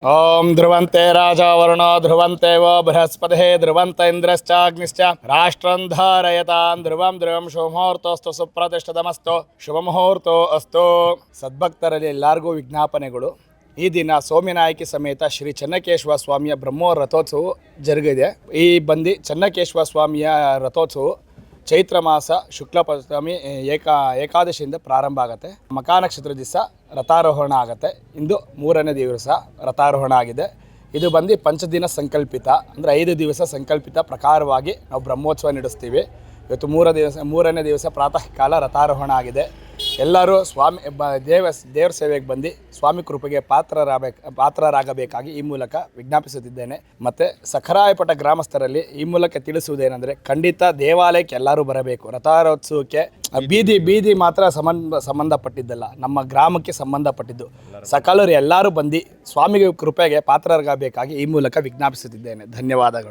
ಓಂ ಧ್ರುವಂತೆ ರಾಜ ವರುಣ ಧ್ರುವಂತೆ ವೋ ಬೃಹಸ್ಪತಿ ಧ್ರುವಂತ ಇಂದ್ರಶ್ಚಾಗ್ನಿಶ್ಚ ರಾಷ್ಟ್ರಂ ಧಾರಯತಾಂ ಧ್ರುವಂ ಧ್ರುವಂ ಶುಭಮುಹೂರ್ತೋಸ್ತು ಸುಪ್ರತಿಷ್ಠಿತಮಸ್ತು ಶುಭಮುಹೂರ್ತೋ ಅಸ್ತು. ಸದ್ಭಕ್ತರಲ್ಲಿ ಎಲ್ಲರಿಗೂ ವಿಜ್ಞಾಪನೆಗಳು. ಈ ದಿನ ಸೋಮನಾಯಕಿ ಸಮೇತ ಶ್ರೀ ಚೆನ್ನಕೇಶವ ಸ್ವಾಮಿಯ ಬ್ರಹ್ಮೋ ರಥೋತ್ಸವ ಜರುಗಿದೆ. ಈ ಚೆನ್ನಕೇಶವ ಸ್ವಾಮಿಯ ರಥೋತ್ಸವ ಚೈತ್ರ ಮಾಸ ಶುಕ್ಲ ಪಂಚಮಿ ಏಕಾದಶಿಯಿಂದ ಪ್ರಾರಂಭ ಆಗುತ್ತೆ. ಮಕಾ ನಕ್ಷತ್ರ ದಿವಸ ರಥಾರೋಹಣ ಆಗುತ್ತೆ. ಇಂದು 3ನೇ ದಿವಸ ರಥಾರೋಹಣ ಆಗಿದೆ. ಇದು ಪಂಚದಿನ ಸಂಕಲ್ಪಿತ, ಅಂದರೆ 5 ದಿವಸ ಸಂಕಲ್ಪಿತ ಪ್ರಕಾರವಾಗಿ ನಾವು ಬ್ರಹ್ಮೋತ್ಸವ ನಡೆಸ್ತೀವಿ. ಇವತ್ತು 3ನೇ ದಿವಸ ಪ್ರಾತಃ ಕಾಲ ರಥಾರೋಹಣ ಆಗಿದೆ. ಎಲ್ಲರೂ ಸ್ವಾಮಿ ದೇವರ ಸೇವೆಗೆ ಬಂದು ಸ್ವಾಮಿ ಕೃಪೆಗೆ ಪಾತ್ರರಾಗಬೇಕಾಗಿ ಈ ಮೂಲಕ ವಿಜ್ಞಾಪಿಸುತ್ತಿದ್ದೇನೆ. ಮತ್ತು ಸಖರಾಯಪಟ್ಟ ಗ್ರಾಮಸ್ಥರಲ್ಲಿ ಈ ಮೂಲಕ ತಿಳಿಸುವುದೇನೆಂದರೆ, ಖಂಡಿತ ದೇವಾಲಯಕ್ಕೆ ಎಲ್ಲರೂ ಬರಬೇಕು. ರಥೋತ್ಸವಕ್ಕೆ ಬೀದಿ ಮಾತ್ರ ಸಂಬಂಧಪಟ್ಟಿದ್ದಲ್ಲ, ನಮ್ಮ ಗ್ರಾಮಕ್ಕೆ ಸಂಬಂಧಪಟ್ಟಿದ್ದು. ಸಕಲರು ಎಲ್ಲರೂ ಬಂದು ಸ್ವಾಮಿಗೆ ಕೃಪೆಗೆ ಪಾತ್ರರಾಗಬೇಕಾಗಿ ಈ ಮೂಲಕ ವಿಜ್ಞಾಪಿಸುತ್ತಿದ್ದೇನೆ. ಧನ್ಯವಾದಗಳು.